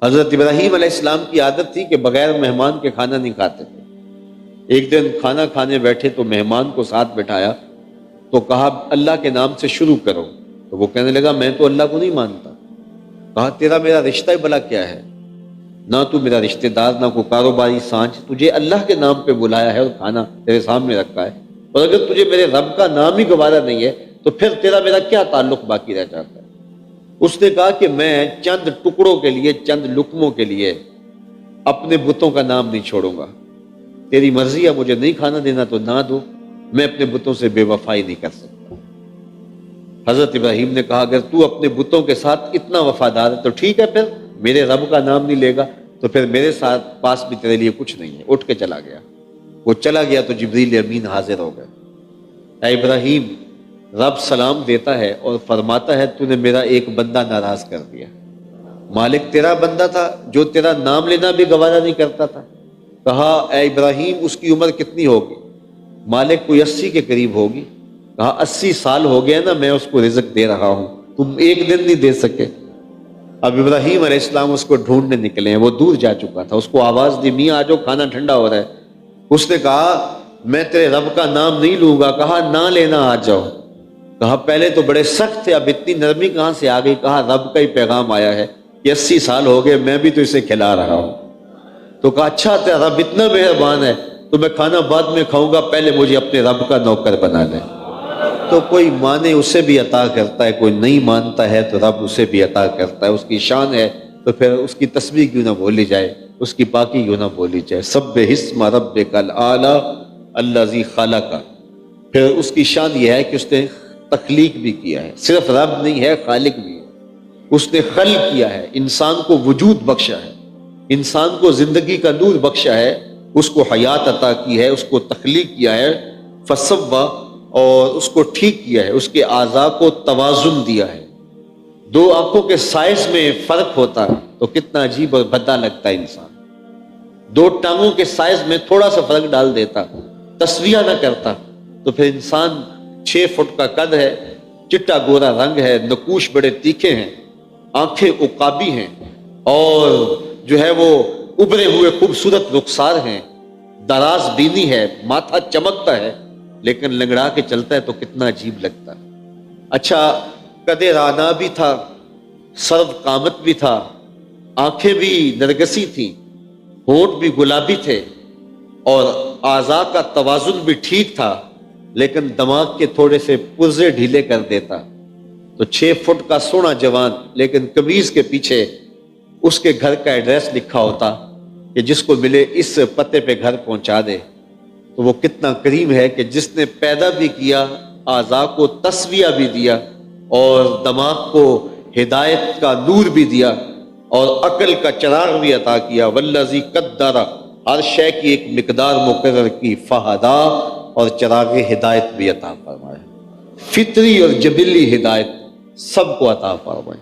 حضرت ابراہیم علیہ السلام کی عادت تھی کہ بغیر مہمان کے کھانا نہیں کھاتے تھے۔ ایک دن کھانا کھانے بیٹھے تو مہمان کو ساتھ بٹھایا تو کہا اللہ کے نام سے شروع کرو، تو وہ کہنے لگا میں تو اللہ کو نہیں مانتا۔ کہا تیرا میرا رشتہ بھلا کیا ہے، نہ تو میرا رشتہ دار نہ کوئی کاروباری سانچ، تجھے اللہ کے نام پہ بلایا ہے اور کھانا تیرے سامنے رکھا ہے، اور اگر تجھے میرے رب کا نام ہی گوارا نہیں ہے تو پھر تیرا میرا کیا تعلق باقی رہ جاتا ہے۔ اس نے کہا کہ میں چند ٹکڑوں کے لیے، چند لقموں کے لیے اپنے بتوں کا نام نہیں چھوڑوں گا، تیری مرضی ہے، مجھے نہیں کھانا دینا تو نہ دو، میں اپنے بتوں سے بے وفائی نہیں کر سکتا۔ حضرت ابراہیم نے کہا اگر تو اپنے بتوں کے ساتھ اتنا وفادار ہے تو ٹھیک ہے، پھر میرے رب کا نام نہیں لے گا تو پھر میرے ساتھ پاس بھی تیرے لیے کچھ نہیں ہے۔ اٹھ کے چلا گیا۔ وہ چلا گیا تو جبریل امین حاضر ہو گئے۔ اے ابراہیم، رب سلام دیتا ہے اور فرماتا ہے تو نے میرا ایک بندہ ناراض کر دیا۔ مالک تیرا بندہ تھا جو تیرا نام لینا بھی گوارا نہیں کرتا تھا۔ کہا اے ابراہیم اس کی عمر کتنی ہوگی؟ مالک کوئی 80 کے قریب ہوگی۔ کہا 80 سال ہو گیا نا میں اس کو رزق دے رہا ہوں، تم ایک دن نہیں دے سکے۔ اب ابراہیم علیہ السلام اس کو ڈھونڈنے نکلے ہیں، وہ دور جا چکا تھا۔ اس کو آواز دی میاں آجو کھانا ٹھنڈا ہو رہا ہے۔ اس نے کہا میں تیرے رب کا نام نہیں لوں گا۔ کہا نہ لینا آ جاؤ۔ کہا پہلے تو بڑے سخت تھے، اب اتنی نرمی کہاں سے آ گئی؟ کہا رب کا ہی پیغام آیا ہے کہ 80 سال ہو گئے میں بھی تو اسے کھلا رہا ہوں۔ تو کہا اچھا تیرا رب اتنا مہربان ہے تو میں کھانا بعد میں کھاؤں گا، پہلے مجھے اپنے رب کا نوکر بنا دے۔ تو کوئی مانے اسے بھی عطا کرتا ہے، کوئی نہیں مانتا ہے تو رب اسے بھی عطا کرتا ہے، اس کی شان ہے تو پھر اس کی تسبیح کیوں نہ بولی جائے، اس کی پاکی کیوں نہ بولی جائے۔ سبح اسم ربک الاعلی الذی خلق۔ پھر اس کی شان یہ ہے کہ اس نے تخلیق بھی کیا ہے، صرف رب نہیں ہے خالق بھی ہے۔ اس نے خلق کیا ہے، انسان کو وجود بخشا ہے، انسان کو زندگی کا نور بخشا ہے، اس کو حیات عطا کی ہے، اس کو تخلیق کیا ہے، فسوا، اور اس کو ٹھیک کیا ہے، اس کے اعضاء کو توازن دیا ہے۔ دو آنکھوں کے سائز میں فرق ہوتا تو کتنا عجیب اور بھدا لگتا ہے انسان۔ دو ٹانگوں کے سائز میں تھوڑا سا فرق ڈال دیتا، تسویہ نہ کرتا تو پھر انسان 6 فٹ کا قد ہے، چٹا گورا رنگ ہے، نقوش بڑے تیکھے ہیں، آنکھیں عقابی ہیں، اور جو ہے وہ ابھرے ہوئے خوبصورت رخسار ہیں، دراز بینی ہے، ماتھا چمکتا ہے، لیکن لنگڑا کے چلتا ہے تو کتنا عجیب لگتا ہے۔ اچھا قد رانا بھی تھا، سرو قامت بھی تھا، آنکھیں بھی نرگسی تھیں، ہونٹ بھی گلابی تھے، اور اعضاء کا توازن بھی ٹھیک تھا، لیکن دماغ کے تھوڑے سے پرزے ڈھیلے کر دیتا تو 6 فٹ کا سونا جوان، لیکن قمیض کے پیچھے اس کے گھر کا ایڈریس لکھا ہوتا کہ جس کو ملے اس پتے پہ گھر پہنچا دے۔ تو وہ کتنا کریم ہے کہ جس نے پیدا بھی کیا، اعضاء کو تسویہ بھی دیا، اور دماغ کو ہدایت کا نور بھی دیا، اور عقل کا چراغ بھی عطا کیا۔ والذی قدر، ہر شے کی ایک مقدار مقرر کی، فہدا، اور چراغ ہدایت بھی عطا فرمایا، فطری اور جبلی ہدایت سب کو عطا فرمائے۔